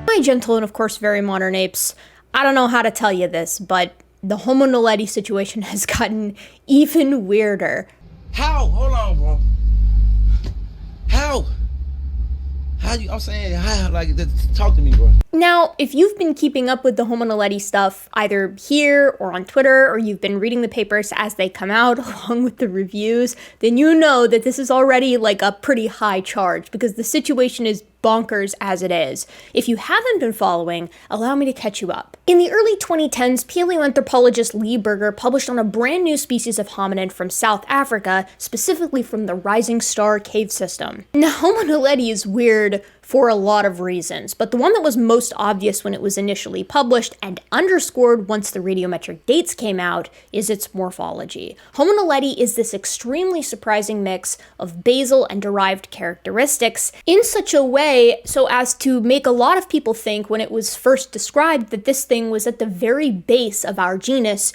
My gentle and of course very modern apes, I don't know how to tell you this, but the Homo naledi situation has gotten even weirder. How? Hold on, bro. How? I'm saying, how? Like, talk to me, bro. Now, if you've been keeping up with the Homo naledi stuff either here or on Twitter, or you've been reading the papers as they come out along with the reviews, then you know that this is already like a pretty high charge because the situation is bonkers as it is. If you haven't been following, allow me to catch you up. In the early 2010s, paleoanthropologist Lee Berger published on a brand new species of hominid from South Africa, specifically from the Rising Star cave system. Now, Homo naledi is weird for a lot of reasons, but the one that was most obvious when it was initially published and underscored once the radiometric dates came out is its morphology. Homo naledi is this extremely surprising mix of basal and derived characteristics in such a way so as to make a lot of people think when it was first described that this thing was at the very base of our genus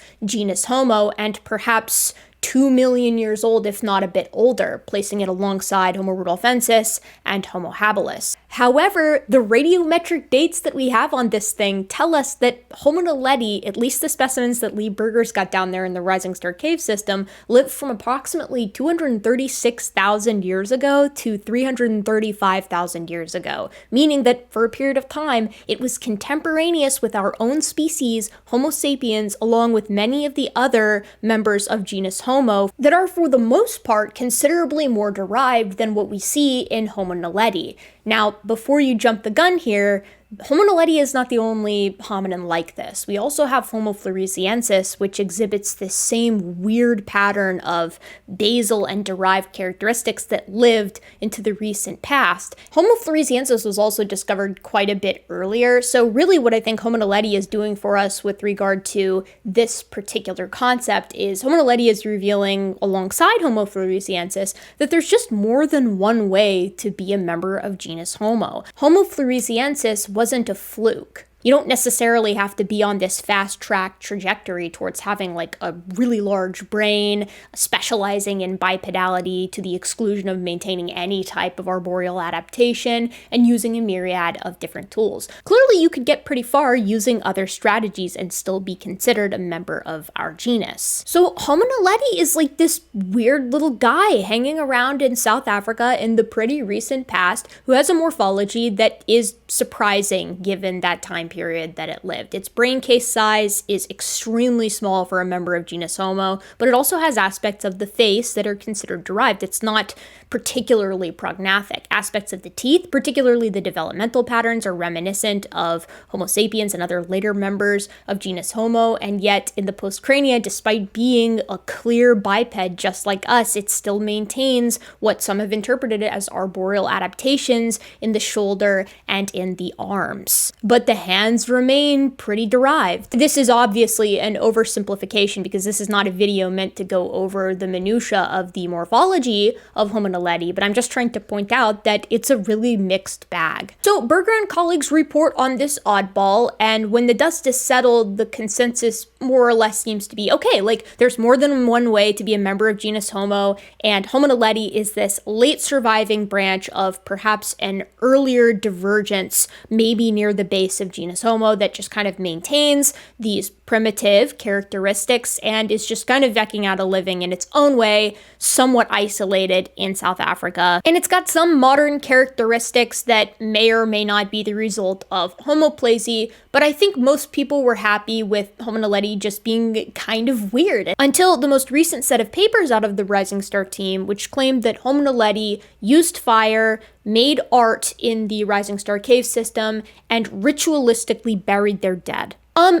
Homo, and perhaps 2 million years old, if not a bit older, placing it alongside Homo rudolfensis and Homo habilis. However, the radiometric dates that we have on this thing tell us that Homo naledi, at least the specimens that Lee Berger's got down there in the Rising Star cave system, lived from approximately 236,000 years ago to 335,000 years ago, meaning that for a period of time, it was contemporaneous with our own species, Homo sapiens, along with many of the other members of genus Homo that are for the most part considerably more derived than what we see in Homo naledi. Now, before you jump the gun here, Homo naledi is not the only hominin like this. We also have Homo floresiensis, which exhibits this same weird pattern of basal and derived characteristics that lived into the recent past. Homo floresiensis was also discovered quite a bit earlier, so really what I think Homo naledi is doing for us with regard to this particular concept is Homo naledi is revealing, alongside Homo floresiensis, that there's just more than one way to be a member of genus Homo. Homo floresiensis wasn't a fluke. You don't necessarily have to be on this fast-track trajectory towards having like a really large brain, specializing in bipedality to the exclusion of maintaining any type of arboreal adaptation, and using a myriad of different tools. Clearly, you could get pretty far using other strategies and still be considered a member of our genus. So Homo naledi is like this weird little guy hanging around in South Africa in the pretty recent past who has a morphology that is surprising given that time period that it lived. Its brain case size is extremely small for a member of genus Homo, but it also has aspects of the face that are considered derived. It's not particularly prognathic. Aspects of the teeth, particularly the developmental patterns, are reminiscent of Homo sapiens and other later members of genus Homo, and yet in the postcrania, despite being a clear biped just like us, it still maintains what some have interpreted as arboreal adaptations in the shoulder and in the arms. But the hands remain pretty derived. This is obviously an oversimplification because this is not a video meant to go over the minutiae of the morphology of Homo naledi, but I'm just trying to point out that it's a really mixed bag. So Berger and colleagues report on this oddball, and when the dust is settled, the consensus more or less seems to be, okay, like there's more than one way to be a member of genus Homo, and Homo naledi is this late surviving branch of perhaps an earlier divergence, maybe near the base of genus Homo, that just kind of maintains these primitive characteristics and is just kind of ekking out a living in its own way, somewhat isolated in South Africa. And it's got some modern characteristics that may or may not be the result of homoplasy, but I think most people were happy with Homo naledi just being kind of weird until the most recent set of papers out of the Rising Star team, which claimed that Homo naledi used fire, made art in the Rising Star cave system, and ritualistically buried their dead.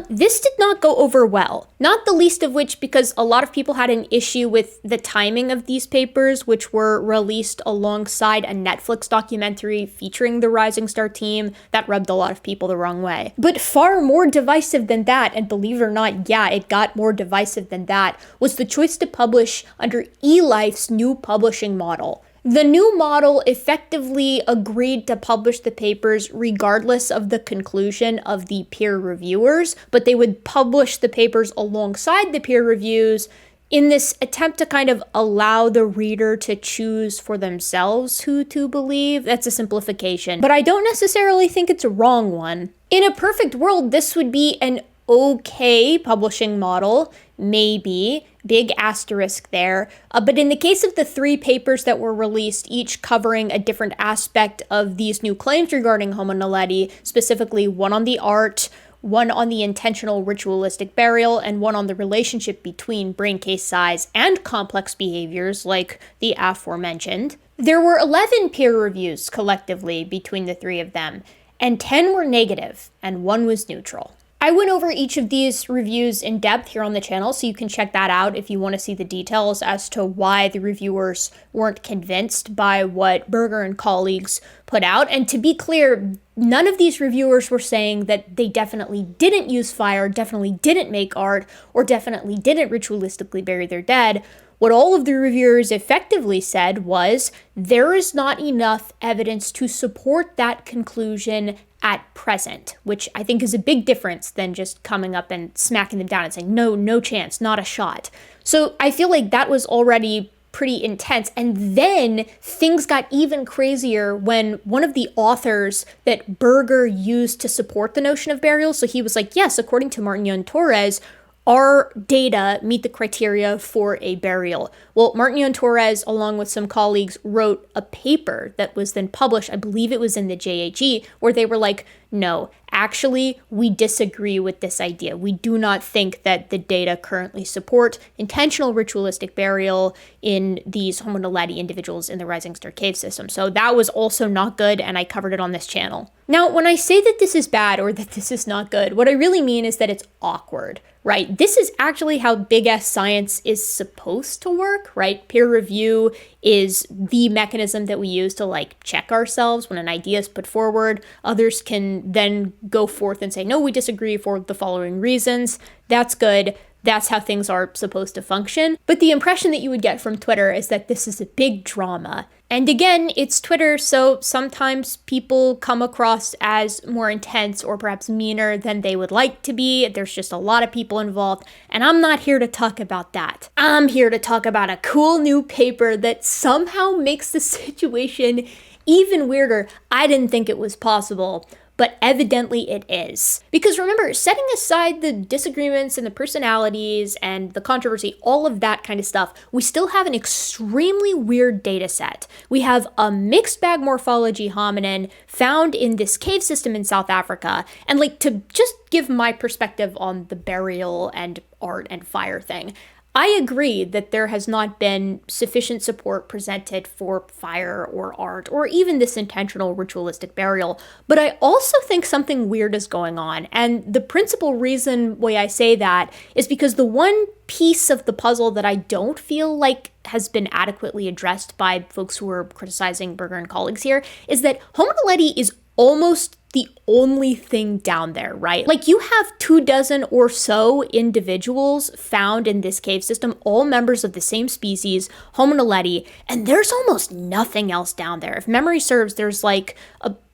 This did not go over well, not the least of which because a lot of people had an issue with the timing of these papers, which were released alongside a Netflix documentary featuring the Rising Star team that rubbed a lot of people the wrong way. But far more divisive than that, and believe it or not, yeah, it got more divisive than that, was the choice to publish under eLife's new publishing model. The new model effectively agreed to publish the papers regardless of the conclusion of the peer reviewers, but they would publish the papers alongside the peer reviews in this attempt to kind of allow the reader to choose for themselves who to believe. That's a simplification, but I don't necessarily think it's a wrong one. In a perfect world, this would be an okay publishing model, maybe, big asterisk there. But in the case of the 3 papers that were released, each covering a different aspect of these new claims regarding Homo naledi, specifically one on the art, one on the intentional ritualistic burial, and one on the relationship between brain case size and complex behaviors like the aforementioned. There were 11 peer reviews collectively between the 3 of them, and 10 were negative, and 1 was neutral. I went over each of these reviews in depth here on the channel, so you can check that out if you want to see the details as to why the reviewers weren't convinced by what Berger and colleagues put out. And to be clear, none of these reviewers were saying that they definitely didn't use fire, definitely didn't make art, or definitely didn't ritualistically bury their dead. What all of the reviewers effectively said was, there is not enough evidence to support that conclusion at present, which I think is a big difference than just coming up and smacking them down and saying, no chance, not a shot. So I feel like that was already pretty intense. And then things got even crazier when one of the authors that Berger used to support the notion of burial, so he was like, yes, according to Martin Torres, our data meet the criteria for a burial. Well, Martin Torres, along with some colleagues, wrote a paper that was then published, I believe it was in the JHE, where they were like, no, actually, we disagree with this idea. We do not think that the data currently support intentional ritualistic burial in these Homo naledi individuals in the Rising Star cave system. So that was also not good, and I covered it on this channel. Now, when I say that this is bad or that this is not good, what I really mean is that it's awkward, right? This is actually how big-ass science is supposed to work, right? Peer review is the mechanism that we use to like check ourselves when an idea is put forward. Others can then go forth and say, no, we disagree for the following reasons. That's good. That's how things are supposed to function. But the impression that you would get from Twitter is that this is a big drama. And again, it's Twitter, so sometimes people come across as more intense or perhaps meaner than they would like to be. There's just a lot of people involved, and I'm not here to talk about that. I'm here to talk about a cool new paper that somehow makes the situation even weirder. I didn't think it was possible, but evidently it is. Because remember, setting aside the disagreements and the personalities and the controversy, all of that kind of stuff, we still have an extremely weird data set. We have a mixed bag morphology hominin found in this cave system in South Africa. And like, to just give my perspective on the burial and art and fire thing, I agree that there has not been sufficient support presented for fire or art or even this intentional ritualistic burial, but I also think something weird is going on. And the principal reason why I say that is because the one piece of the puzzle that I don't feel like has been adequately addressed by folks who are criticizing Berger and colleagues here is that Homo naledi is almost the only thing down there, right? Like, you have 24 or so individuals found in this cave system, all members of the same species, Homo naledi, and there's almost nothing else down there. If memory serves, there's like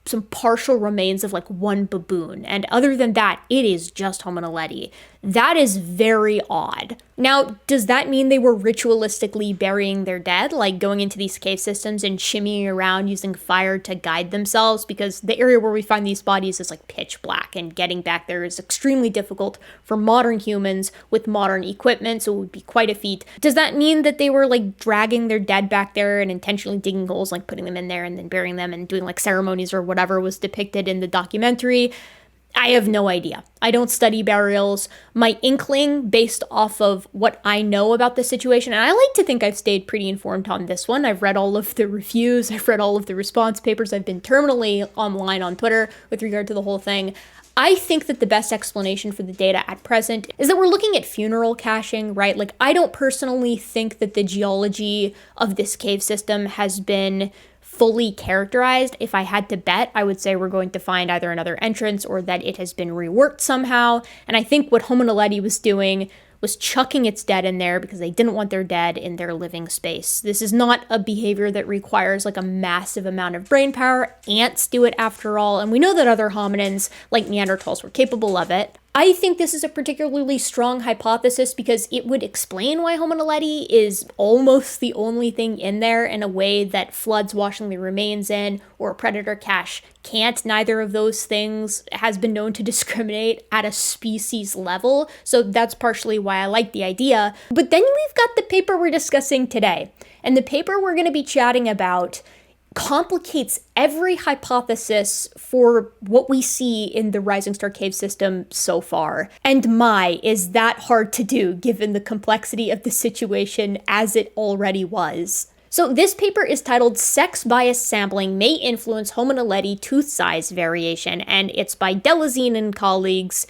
some partial remains of like one baboon, and other than that, it is just Homo naledi. That is very odd. Now, does that mean they were ritualistically burying their dead, like going into these cave systems and shimmying around using fire to guide themselves? Because the area where we find these bodies is like pitch black, and getting back there is extremely difficult for modern humans with modern equipment, so it would be quite a feat. Does that mean that they were like dragging their dead back there and intentionally digging holes, like putting them in there and then burying them and doing like ceremonies or whatever was depicted in the documentary? I have no idea. I don't study burials. My inkling, based off of what I know about the situation, and I like to think I've stayed pretty informed on this one. I've read all of the reviews. I've read all of the response papers. I've been terminally online on Twitter with regard to the whole thing. I think that the best explanation for the data at present is that we're looking at funeral caching, right? Like, I don't personally think that the geology of this cave system has been fully characterized. If I had to bet, I would say we're going to find either another entrance or that it has been reworked somehow. And I think what Homo naledi was doing was chucking its dead in there because they didn't want their dead in their living space. This is not a behavior that requires like a massive amount of brain power. Ants do it after all, and we know that other hominins like Neanderthals were capable of it. I think this is a particularly strong hypothesis because it would explain why Homo naledi is almost the only thing in there in a way that floods washing the remains in or a predator cache can't. Neither of those things has been known to discriminate at a species level, so that's partially why I like the idea. But then we've got the paper we're discussing today, and the paper we're going to be chatting about complicates every hypothesis for what we see in the Rising Star Cave system so far. And my, is that hard to do given the complexity of the situation as it already was. So this paper is titled Sex Bias Sampling May Influence Homo naledi Tooth Size Variation, and it's by Delazine and colleagues.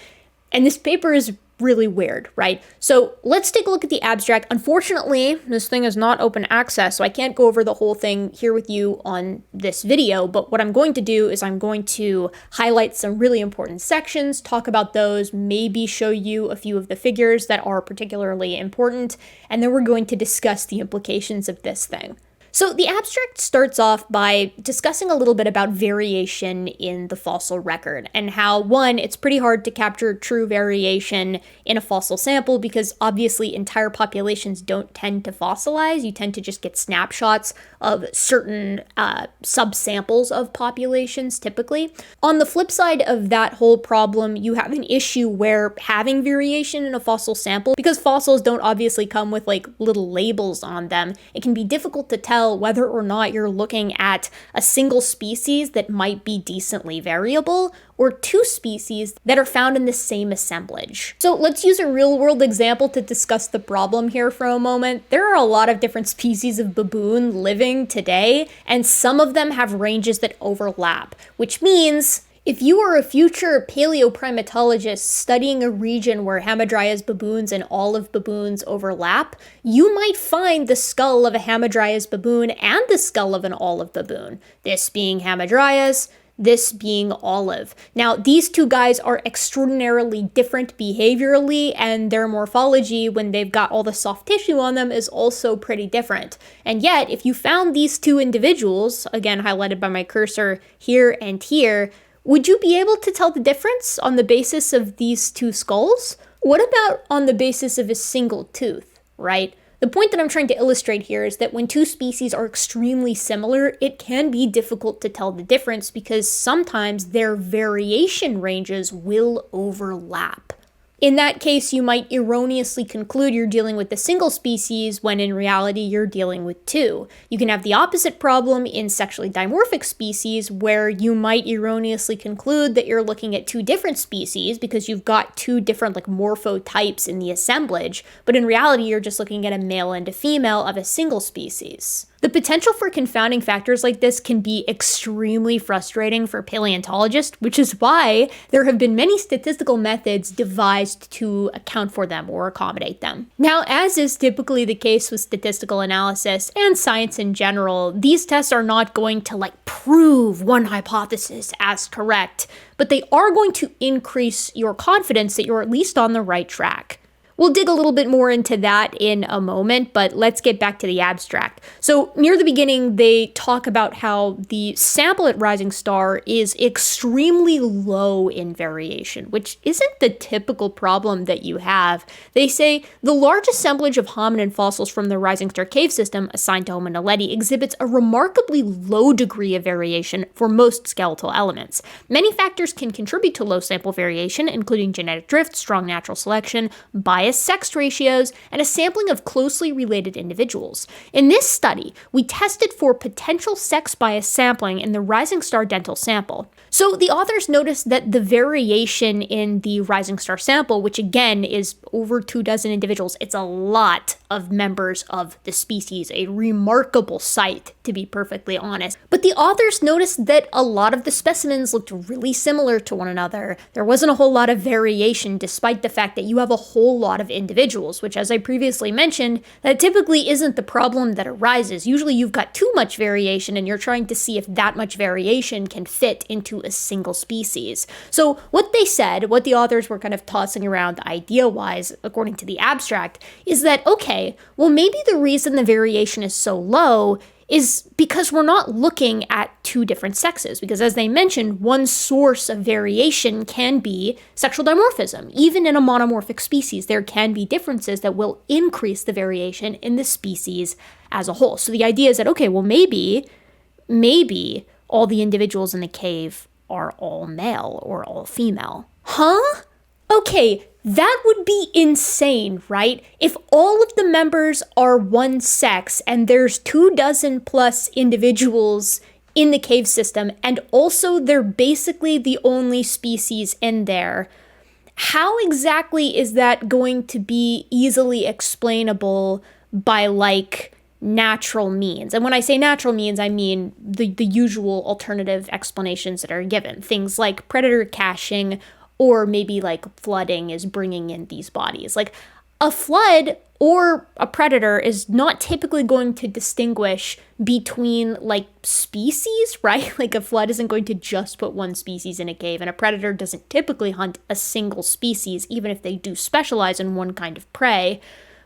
And this paper is really weird, right? So let's take a look at the abstract. Unfortunately, this thing is not open access, so I can't go over the whole thing here with you on this video, but what I'm going to do is I'm going to highlight some really important sections, talk about those, maybe show you a few of the figures that are particularly important, and then we're going to discuss the implications of this thing. So the abstract starts off by discussing a little bit about variation in the fossil record and how, one, it's pretty hard to capture true variation in a fossil sample because obviously entire populations don't tend to fossilize. You tend to just get snapshots of certain subsamples of populations typically. On the flip side of that whole problem, you have an issue where having variation in a fossil sample, because fossils don't obviously come with like little labels on them, it can be difficult to tell whether or not you're looking at a single species that might be decently variable or two species that are found in the same assemblage. So let's use a real-world example to discuss the problem here for a moment. There are a lot of different species of baboon living today, and some of them have ranges that overlap, which means if you are a future paleoprimatologist studying a region where Hamadryas baboons and olive baboons overlap, you might find the skull of a Hamadryas baboon and the skull of an olive baboon, this being Hamadryas, this being olive. Now, these two guys are extraordinarily different behaviorally, and their morphology, when they've got all the soft tissue on them, is also pretty different. And yet, if you found these two individuals, again highlighted by my cursor here and here, would you be able to tell the difference on the basis of these two skulls? What about on the basis of a single tooth, right? The point that I'm trying to illustrate here is that when two species are extremely similar, it can be difficult to tell the difference because sometimes their variation ranges will overlap. In that case, you might erroneously conclude you're dealing with a single species when in reality you're dealing with two. You can have the opposite problem in sexually dimorphic species where you might erroneously conclude that you're looking at two different species because you've got two different morphotypes in the assemblage, but in reality you're just looking at a male and a female of a single species. The potential for confounding factors like this can be extremely frustrating for paleontologists, which is why there have been many statistical methods devised to account for them or accommodate them. Now, as is typically the case with statistical analysis and science in general, these tests are not going to prove one hypothesis as correct, but they are going to increase your confidence that you're at least on the right track. We'll dig a little bit more into that in a moment, but let's get back to the abstract. So near the beginning, they talk about how the sample at Rising Star is extremely low in variation, which isn't the typical problem that you have. They say the large assemblage of hominin fossils from the Rising Star cave system assigned to Homo naledi exhibits a remarkably low degree of variation for most skeletal elements. Many factors can contribute to low sample variation, including genetic drift, strong natural selection, bias, sex ratios, and a sampling of closely related individuals. In this study, we tested for potential sex bias sampling in the Rising Star dental sample. So the authors noticed that the variation in the Rising Star sample, which again is over 24 individuals, it's a lot of members of the species, a remarkable sight to be perfectly honest. But the authors noticed that a lot of the specimens looked really similar to one another. There wasn't a whole lot of variation despite the fact that you have a whole lot of individuals, which as I previously mentioned, that typically isn't the problem that arises. Usually you've got too much variation and you're trying to see if that much variation can fit into a single species. So what they said, what the authors were kind of tossing around idea-wise, according to the abstract, is that, okay, well maybe the reason the variation is so low is because we're not looking at two different sexes. Because as they mentioned, one source of variation can be sexual dimorphism. Even in a monomorphic species, there can be differences that will increase the variation in the species as a whole. So the idea is that, okay, well, maybe all the individuals in the cave are all male or all female. Huh? Okay, that would be insane, right? If all of the members are one sex and there's 24+ individuals in the cave system, and also they're basically the only species in there, how exactly is that going to be easily explainable by, like, natural means? And when I say natural means, I mean the usual alternative explanations that are given. Things like predator caching, or maybe like flooding is bringing in these bodies. Like, a flood or a predator is not typically going to distinguish between, like, species, right? Like, a flood isn't going to just put one species in a cave, and a predator doesn't typically hunt a single species, even if they do specialize in one kind of prey.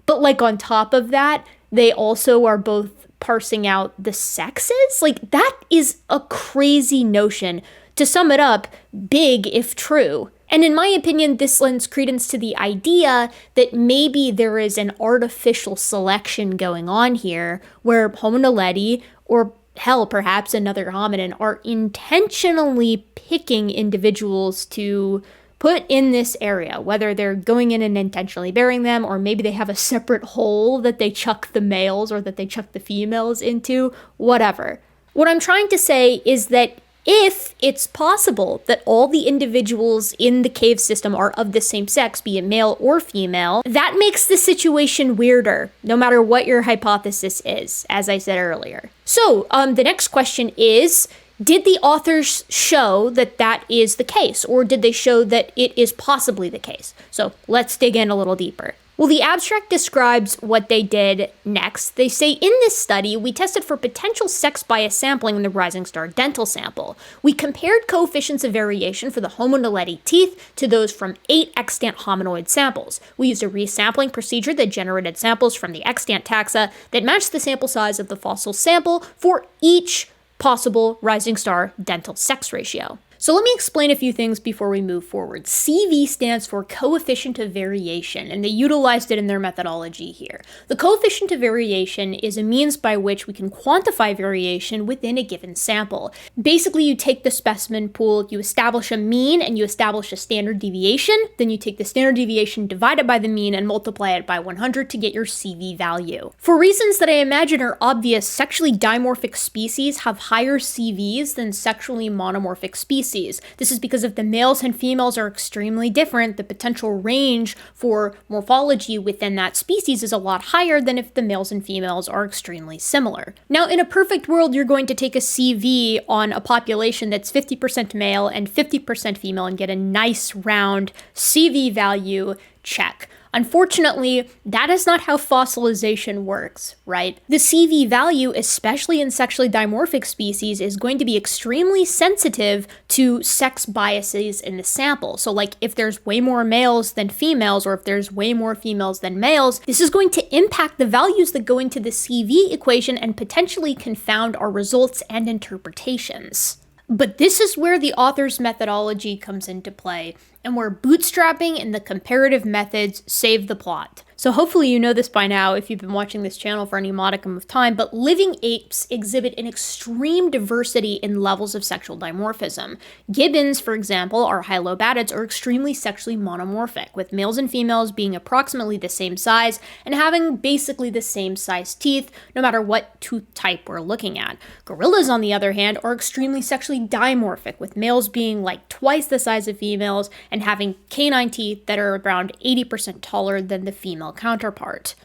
But, like, on top of that, they also are both parsing out the sexes? Like, that is a crazy notion. To sum it up, big if true. And in my opinion, this lends credence to the idea that maybe there is an artificial selection going on here, where Homo naledi, or hell, perhaps another hominin, are intentionally picking individuals to put in this area, whether they're going in and intentionally burying them, or maybe they have a separate hole that they chuck the males or that they chuck the females into, whatever. What I'm trying to say is that if it's possible that all the individuals in the cave system are of the same sex, be it male or female, that makes the situation weirder, no matter what your hypothesis is, as I said earlier. So, the next question is, did the authors show that that is the case, or did they show that it is possibly the case? So, let's dig in a little deeper. Well, the abstract describes what they did next. They say, in this study, we tested for potential sex bias sampling in the rising star dental sample. We compared coefficients of variation for the Homo naledi teeth to those from 8 extant hominoid samples. We used a resampling procedure that generated samples from the extant taxa that matched the sample size of the fossil sample for each possible rising star dental sex ratio. So let me explain a few things before we move forward. CV stands for coefficient of variation, and they utilized it in their methodology here. The coefficient of variation is a means by which we can quantify variation within a given sample. Basically, you take the specimen pool, you establish a mean, and you establish a standard deviation. Then you take the standard deviation, divide it by the mean, and multiply it by 100 to get your CV value. For reasons that I imagine are obvious, sexually dimorphic species have higher CVs than sexually monomorphic species. This is because if the males and females are extremely different, the potential range for morphology within that species is a lot higher than if the males and females are extremely similar. Now, in a perfect world, you're going to take a CV on a population that's 50% male and 50% female and get a nice round CV value check. Unfortunately, that is not how fossilization works, right? The CV value, especially in sexually dimorphic species, is going to be extremely sensitive to sex biases in the sample. So, like, if there's way more males than females, or if there's way more females than males, this is going to impact the values that go into the CV equation and potentially confound our results and interpretations. But this is where the author's methodology comes into play, and where bootstrapping and the comparative methods save the plot. So hopefully you know this by now if you've been watching this channel for any modicum of time, but living apes exhibit an extreme diversity in levels of sexual dimorphism. Gibbons, for example, our hylobatids, are extremely sexually monomorphic, with males and females being approximately the same size and having basically the same size teeth, no matter what tooth type we're looking at. Gorillas, on the other hand, are extremely sexually dimorphic, with males being like twice the size of females and having canine teeth that are around 80% taller than the female counterpart.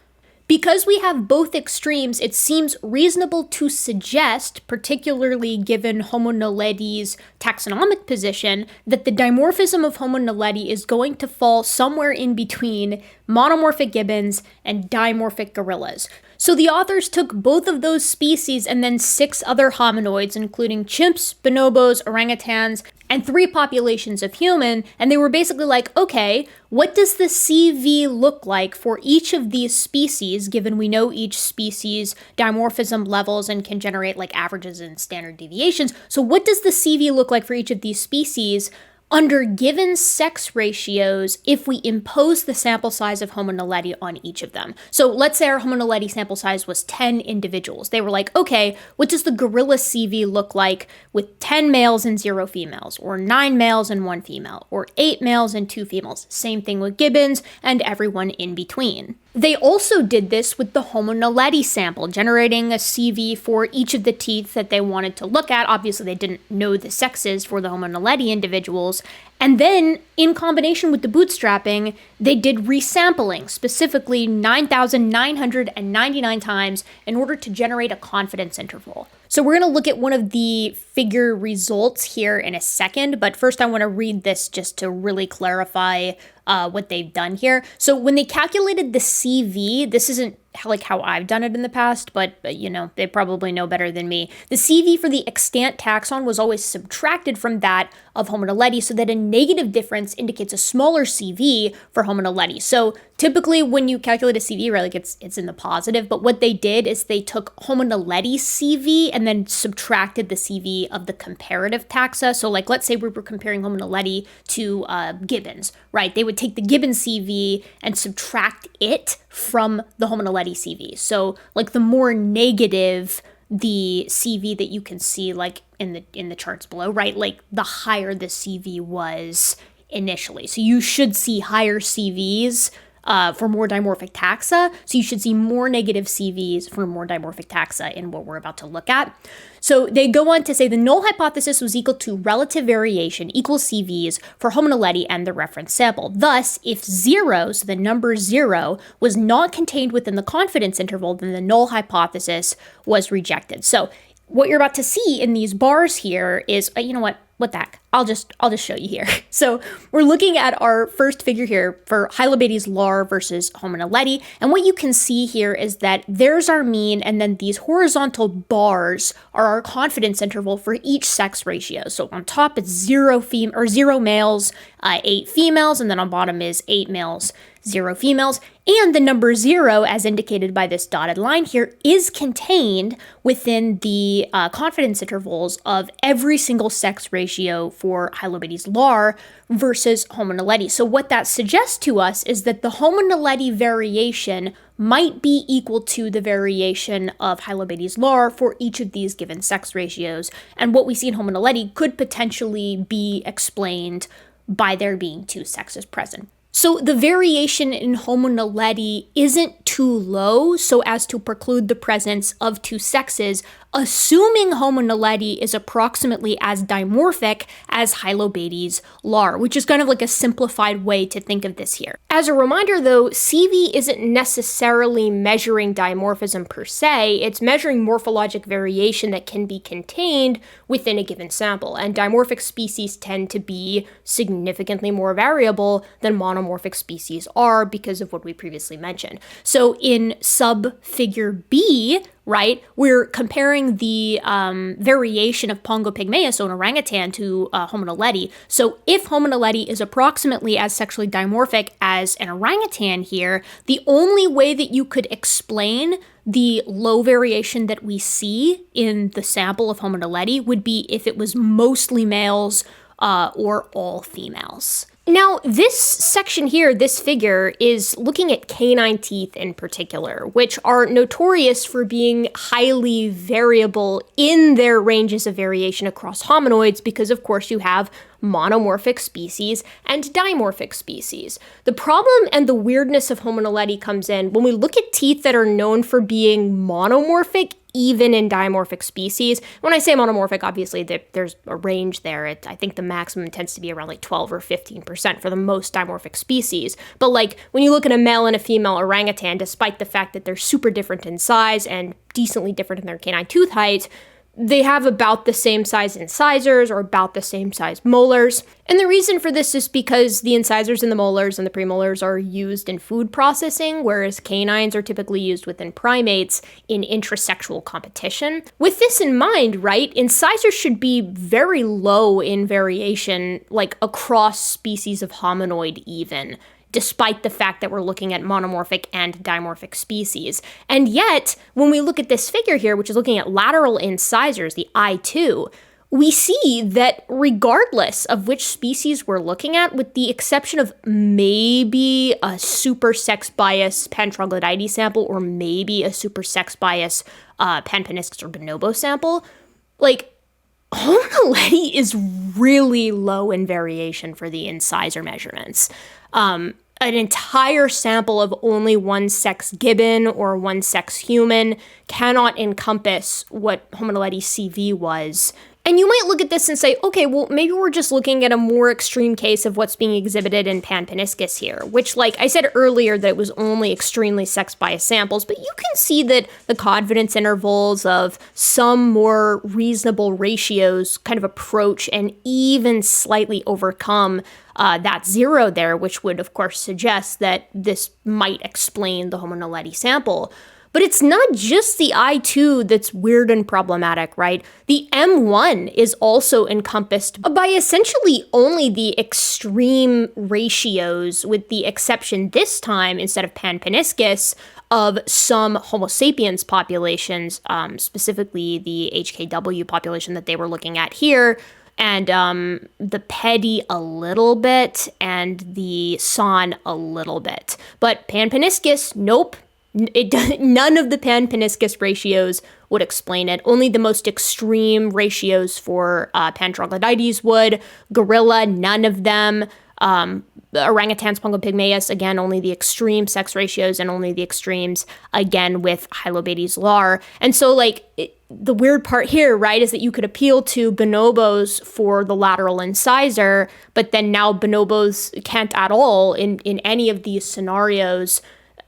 Because we have both extremes, it seems reasonable to suggest, particularly given Homo naledi's taxonomic position, that the dimorphism of Homo naledi is going to fall somewhere in between monomorphic gibbons and dimorphic gorillas. So the authors took both of those species and then 6 other hominoids, including chimps, bonobos, orangutans, and 3 populations of human, and they were basically like, okay, what does the CV look like for each of these species, given we know each species dimorphism levels and can generate like averages and standard deviations? So what does the CV look like for each of these species under given sex ratios if we impose the sample size of Homo naledi on each of them? So let's say our Homo naledi sample size was 10 individuals. They were like, okay, what does the gorilla CV look like with 10 males and 0 females, or 9 males and 1 female, or 8 males and 2 females? Same thing with gibbons and everyone in between. They also did this with the Homo naledi sample, generating a CV for each of the teeth that they wanted to look at. Obviously, they didn't know the sexes for the Homo naledi individuals. And then, in combination with the bootstrapping, they did resampling, specifically 9,999 times, in order to generate a confidence interval. So we're going to look at one of the figure results here in a second, but first I want to read this just to really clarify what they've done here. So when they calculated the CV, this isn't like how I've done it in the past, but you know, they probably know better than me. The CV for the extant taxon was always subtracted from that of Homo naledi, so that a negative difference indicates a smaller CV for Homo naledi. So typically when you calculate a CV, right, like it's in the positive, but what they did is they took Homo naledi's CV and then subtracted the CV of the comparative taxa. So like, let's say we were comparing Homo naledi to gibbons, right? They would take the gibbon CV and subtract it from the Homo naledi CV. So like the more negative the CV that you can see like in the charts below, right? Like the higher the CV was initially. So you should see higher CVs for more dimorphic taxa. So you should see more negative CVs for more dimorphic taxa in what we're about to look at. So they go on to say the null hypothesis was equal to relative variation equals CVs for Homo naledi and the reference sample. Thus, if 0, so the number 0, was not contained within the confidence interval, then the null hypothesis was rejected. So what you're about to see in these bars here is, you know what the heck? I'll just show you here. So we're looking at our first figure here for Hylobates lar versus Homo naledi. And what you can see here is that there's our mean, and then these horizontal bars are our confidence interval for each sex ratio. So on top it's 0 males, 8 females, and then on bottom is 8 males, 0 females. And the number 0, as indicated by this dotted line here, is contained within the confidence intervals of every single sex ratio for Hylobates lar versus Homo naledi. So what that suggests to us is that the Homo naledi variation might be equal to the variation of Hylobates lar for each of these given sex ratios. And what we see in Homo naledi could potentially be explained by there being 2 sexes present. So the variation in Homo naledi isn't too low so as to preclude the presence of 2 sexes, assuming Homo naledi is approximately as dimorphic as Hylobates lar, which is kind of like a simplified way to think of this here. As a reminder though, CV isn't necessarily measuring dimorphism per se, it's measuring morphologic variation that can be contained within a given sample, and dimorphic species tend to be significantly more variable than monomorphic species are because of what we previously mentioned. So in sub-figure B, right, we're comparing the variation of Pongo pygmaeus, so an orangutan, to Homo naledi. So if Homo naledi is approximately as sexually dimorphic as an orangutan here, the only way that you could explain the low variation that we see in the sample of Homo naledi would be if it was mostly males or all females. Now, this section here, this figure, is looking at canine teeth in particular, which are notorious for being highly variable in their ranges of variation across hominoids because, of course, you have monomorphic species and dimorphic species. The problem and the weirdness of Homo naledi comes in when we look at teeth that are known for being monomorphic even in dimorphic species. When I say monomorphic, obviously there's a range there. I think the maximum tends to be around like 12 or 15% for the most dimorphic species. But like when you look at a male and a female orangutan, despite the fact that they're super different in size and decently different in their canine tooth height, they have about the same size incisors or about the same size molars. And the reason for this is because the incisors and the molars and the premolars are used in food processing, whereas canines are typically used within primates in intrasexual competition. With this in mind, right, incisors should be very low in variation, like across species of hominoid even, despite the fact that we're looking at monomorphic and dimorphic species. And yet, when we look at this figure here, which is looking at lateral incisors, the I2, we see that regardless of which species we're looking at, with the exception of maybe a super sex bias Pantroglodytes sample or maybe a super sex bias Panpaniscus or bonobo sample, like, Homo naledi is really low in variation for the incisor measurements. An entire sample of only one sex gibbon or one sex human cannot encompass what Homo naledi's CV was. And you might look at this and say, okay, well, maybe we're just looking at a more extreme case of what's being exhibited in Panpaniscus here, which, like I said earlier, that it was only extremely sex-biased samples, but you can see that the confidence intervals of some more reasonable ratios kind of approach and even slightly overcome that zero there, which would, of course, suggest that this might explain the Homo naledi sample. But it's not just the I2 that's weird and problematic, right? The M1 is also encompassed by essentially only the extreme ratios, with the exception this time, instead of Panpaniscus, of some Homo sapiens populations, specifically the HKW population that they were looking at here, and the Pedi a little bit, and the San a little bit. But Panpaniscus, nope. None of the Panpaniscus ratios would explain it. Only the most extreme ratios for Pantroglodytes would. Gorilla, none of them. Orangutans, Pongopygmaeus, again, only the extreme sex ratios and only the extremes, again, with Hylobates lar. And so, like, the weird part here, right, is that you could appeal to bonobos for the lateral incisor, but then now bonobos can't at all in any of these scenarios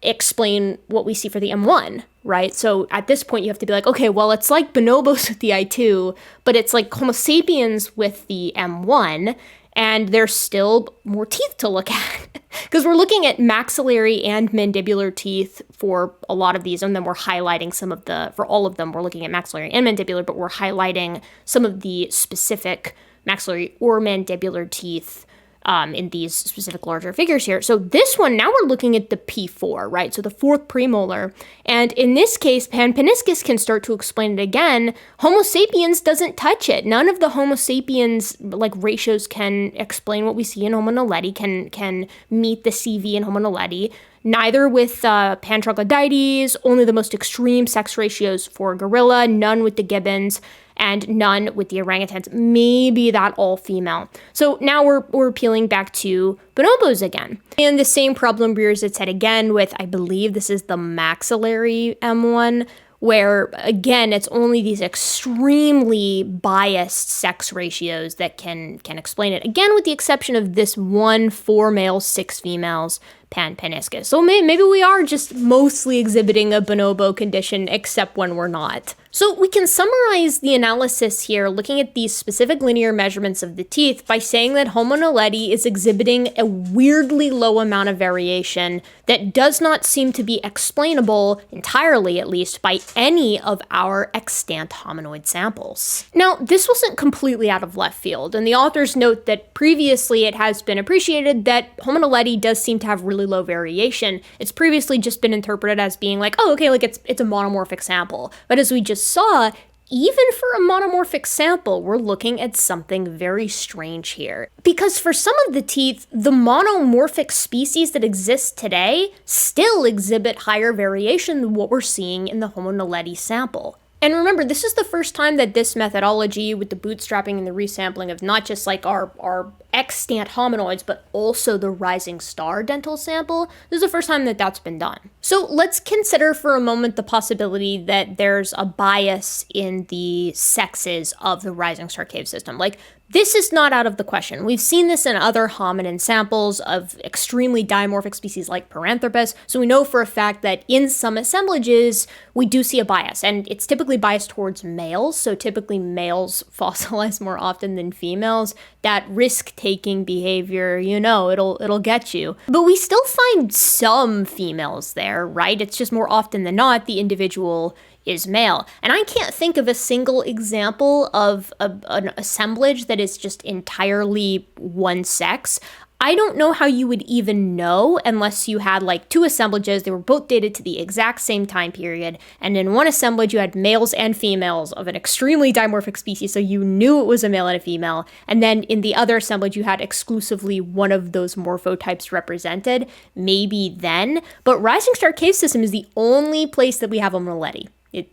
explain what we see for the M1, right? So at this point, you have to be like, okay, well, it's like bonobos with the I2, but it's like Homo sapiens with the M1, and there's still more teeth to look at. Because we're looking at maxillary and mandibular teeth for a lot of these, and then we're highlighting some of for all of them, we're looking at maxillary and mandibular, but we're highlighting some of the specific maxillary or mandibular teeth in these specific larger figures here. So this one, now we're looking at the P4, right? So the fourth premolar. And in this case, Panpaniscus can start to explain it again. Homo sapiens doesn't touch it. None of the Homo sapiens like ratios can explain what we see in Homo naledi, can meet the CV in Homo naledi. Neither with Pantroglodytes, only the most extreme sex ratios for gorilla, none with the gibbons, and none with the orangutans, maybe that all female. So now we're peeling back to bonobos again. And the same problem rears its head again with, I believe this is the maxillary M1, where, again, it's only these extremely biased sex ratios that can explain it. Again, with the exception of this 1 4 males, 6 females, Panpaniscus. So maybe we are just mostly exhibiting a bonobo condition, except when we're not. So we can summarize the analysis here looking at these specific linear measurements of the teeth by saying that Homo naledi is exhibiting a weirdly low amount of variation that does not seem to be explainable, entirely at least, by any of our extant hominoid samples. Now, this wasn't completely out of left field, and the authors note that previously it has been appreciated that Homo naledi does seem to have really low variation. It's previously just been interpreted as being like, oh, okay, like it's a monomorphic sample. But as we just saw, even for a monomorphic sample, we're looking at something very strange here. Because for some of the teeth, the monomorphic species that exist today still exhibit higher variation than what we're seeing in the Homo naledi sample. And remember, this is the first time that this methodology with the bootstrapping and the resampling of not just like our extant hominoids, but also the rising star dental sample, this is the first time that that's been done. So let's consider for a moment the possibility that there's a bias in the sexes of the rising star cave system. Like, this is not out of the question. We've seen this in other hominin samples of extremely dimorphic species like Paranthropus, so we know for a fact that in some assemblages, we do see a bias, and it's typically typically biased towards males, so typically males fossilize more often than females. That risk-taking behavior, it'll get you. But we still find some females there, right? It's just more often than not the individual is male. And I can't think of a single example of an assemblage that is just entirely one sex. I don't know how you would even know unless you had like two assemblages. They were both dated to the exact same time period. And in one assemblage, you had males and females of an extremely dimorphic species. So you knew it was a male and a female. And then in the other assemblage, you had exclusively one of those morphotypes represented. Maybe then. But Rising Star Cave System is the only place that we have Homo naledi.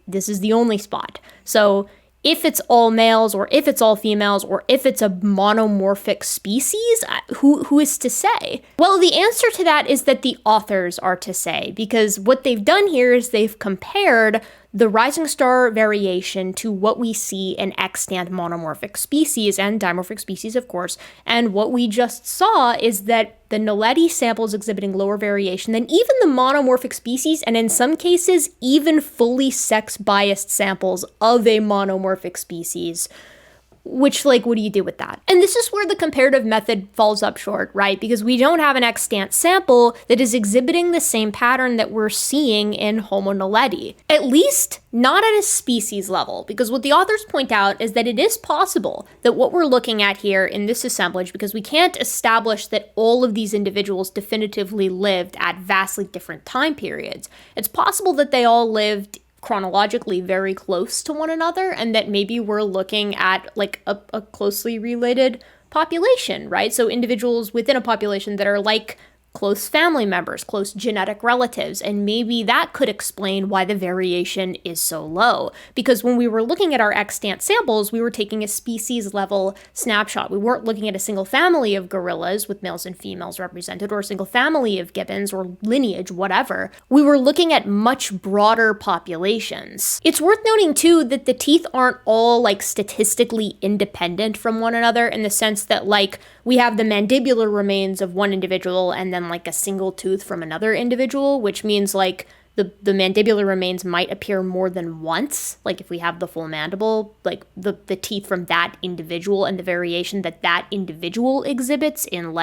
This is the only spot. So if it's all males or if it's all females or if it's a monomorphic species, who is to say? Well, the answer to that is that the authors are to say, because what they've done here is they've compared the rising star variation to what we see in extant monomorphic species and dimorphic species, of course. And what we just saw is that the naledi sample is exhibiting lower variation than even the monomorphic species, and in some cases, even fully sex-biased samples of a monomorphic species. Which, what do you do with that? And this is where the comparative method falls up short, right? Because we don't have an extant sample that is exhibiting the same pattern that we're seeing in Homo naledi. At least not at a species level, because what the authors point out is that it is possible that what we're looking at here in this assemblage, because we can't establish that all of these individuals definitively lived at vastly different time periods. It's possible that they all lived chronologically very close to one another, and that maybe we're looking at a closely related population, right? So individuals within a population that are like close family members, close genetic relatives, and maybe that could explain why the variation is so low. Because when we were looking at our extant samples, we were taking a species level snapshot. We weren't looking at a single family of gorillas with males and females represented, or a single family of gibbons or lineage, whatever. We were looking at much broader populations. It's worth noting too that the teeth aren't all statistically independent from one another, in the sense that we have the mandibular remains of one individual and then a single tooth from another individual, which means the mandibular remains might appear more than once. If we have the full mandible, the teeth from that individual and the variation that individual exhibits in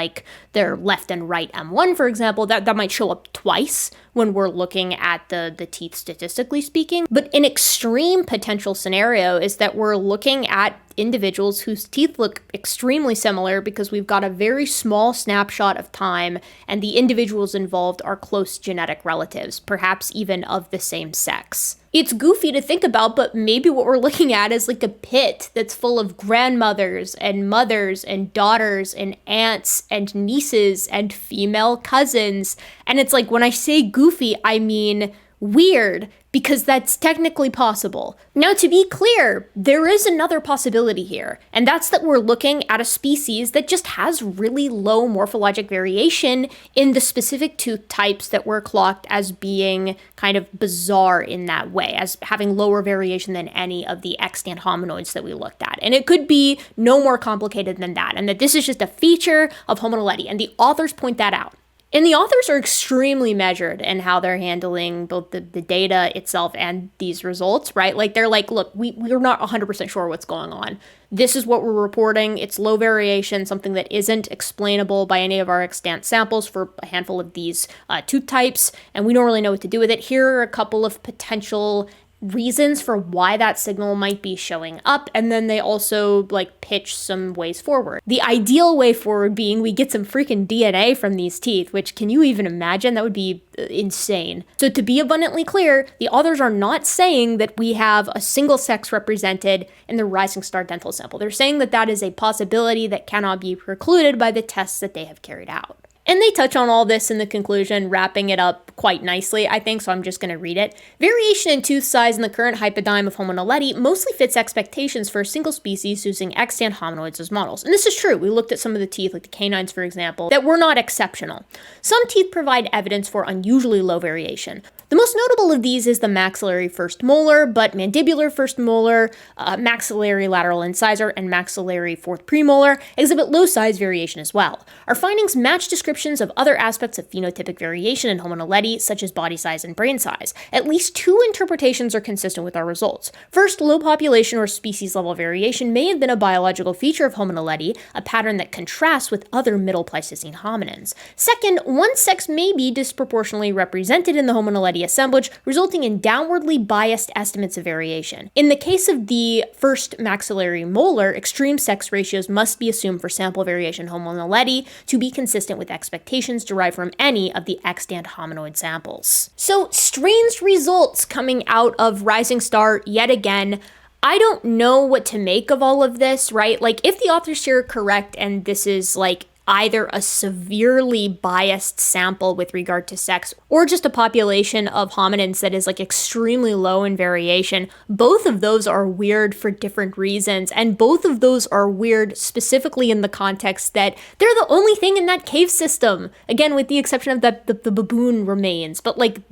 their left and right M1, for example, that might show up twice when we're looking at the teeth statistically speaking. But an extreme potential scenario is that we're looking at individuals whose teeth look extremely similar because we've got a very small snapshot of time and the individuals involved are close genetic relatives, perhaps even of the same sex. It's goofy to think about, but maybe what we're looking at is a pit that's full of grandmothers and mothers and daughters and aunts and nieces and female cousins. And it's when I say goofy, I mean weird, because that's technically possible. Now, to be clear, there is another possibility here, and that's that we're looking at a species that just has really low morphologic variation in the specific tooth types that were clocked as being kind of bizarre in that way, as having lower variation than any of the extant hominoids that we looked at. And it could be no more complicated than that, and that this is just a feature of Homo naledi, and the authors point that out. And the authors are extremely measured in how they're handling both the data itself and these results, right? They're look, we're not 100% sure what's going on. This is what we're reporting. It's low variation, something that isn't explainable by any of our extant samples for a handful of these tooth types, and we don't really know what to do with it. Here are a couple of potential reasons for why that signal might be showing up, and then they also pitch some ways forward. The ideal way forward being we get some freaking DNA from these teeth, which, can you even imagine? That would be insane. So to be abundantly clear, the authors are not saying that we have a single sex represented in the rising star dental sample. They're saying that that is a possibility that cannot be precluded by the tests that they have carried out. And they touch on all this in the conclusion, wrapping it up quite nicely, I think, so I'm just going to read it. Variation in tooth size in the current hypodyme of Homo naledi mostly fits expectations for a single species using extant hominoids as models. And this is true. We looked at some of the teeth, like the canines, for example, that were not exceptional. Some teeth provide evidence for unusually low variation. The most notable of these is the maxillary first molar, but mandibular first molar, maxillary lateral incisor, and maxillary fourth premolar exhibit low size variation as well. Our findings match descriptions of other aspects of phenotypic variation in Homo naledi, such as body size and brain size. At least two interpretations are consistent with our results. First, low population or species level variation may have been a biological feature of Homo naledi, a pattern that contrasts with other Middle Pleistocene hominins. Second, one sex may be disproportionately represented in the Homo naledi assemblage, resulting in downwardly biased estimates of variation. In the case of the first maxillary molar, extreme sex ratios must be assumed for sample variation Homo naledi to be consistent with expectations derived from any of the extant hominoid samples. So, strange results coming out of Rising Star yet again. I don't know what to make of all of this, right? Like, if the authors here are correct and this is like either a severely biased sample with regard to sex or just a population of hominins that is like extremely low in variation, both of those are weird for different reasons. And both of those are weird specifically in the context that they're the only thing in that cave system. Again, with the exception of the baboon remains. But like,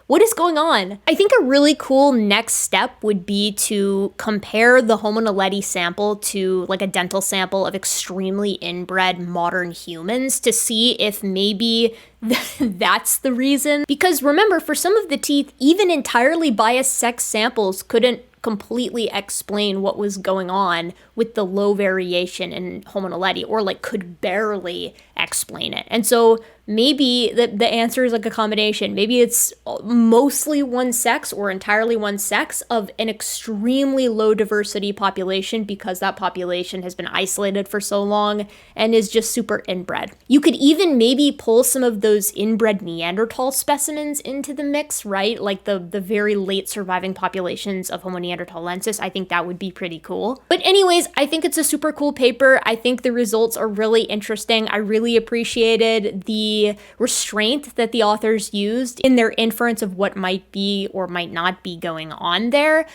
what is going on? I think a really cool next step would be to compare the Homo naledi sample to like a dental sample of extremely inbred modern humans to see if maybe that's the reason. Because remember, for some of the teeth, even entirely biased sex samples couldn't completely explain what was going on with the low variation in Homo naledi, or like could barely explain it. And so maybe the answer is like a combination. Maybe it's mostly one sex or entirely one sex of an extremely low diversity population because that population has been isolated for so long and is just super inbred. You could even maybe pull some of those inbred Neanderthal specimens into the mix, right? Like the very late surviving populations of Homo neanderthalensis. I think that would be pretty cool. But anyways, I think it's a super cool paper. I think the results are really interesting. I really appreciated the restraint that the authors used in their inference of what might be or might not be going on there.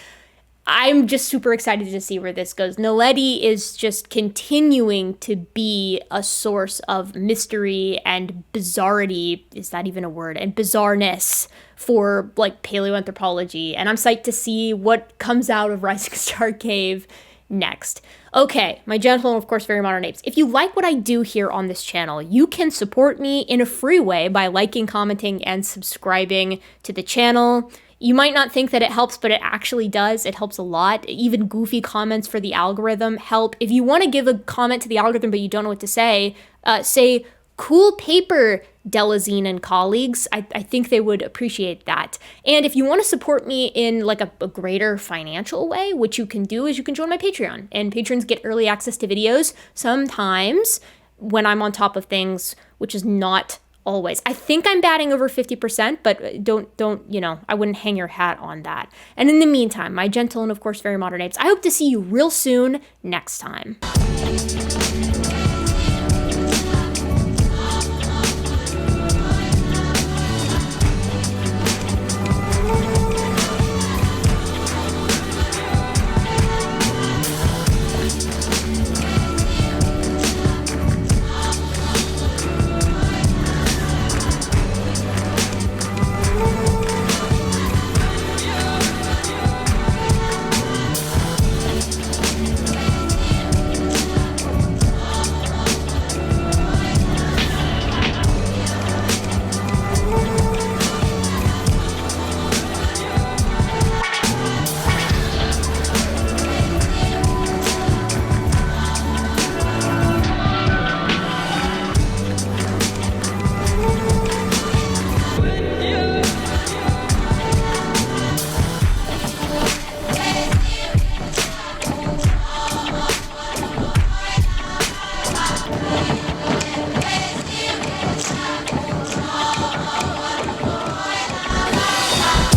I'm just super excited to see where this goes. Naledi is just continuing to be a source of mystery and bizarrity, is that even a word? And bizarreness for like paleoanthropology. And I'm psyched to see what comes out of Rising Star Cave next. Okay, my gentle and of course very modern apes. If you like what I do here on this channel, you can support me in a free way by liking, commenting, and subscribing to the channel. You might not think that it helps, but it actually does. It helps a lot. Even goofy comments for the algorithm help. If you want to give a comment to the algorithm but you don't know what to say cool paper, Delazine and colleagues. I think they would appreciate that. And if you want to support me in like a greater financial way, what you can do is you can join my Patreon. And patrons get early access to videos sometimes when I'm on top of things, which is not always. I think I'm batting over 50%, but don't, you know, I wouldn't hang your hat on that. And in the meantime, my gentle and of course very modern apes, I hope to see you real soon next time.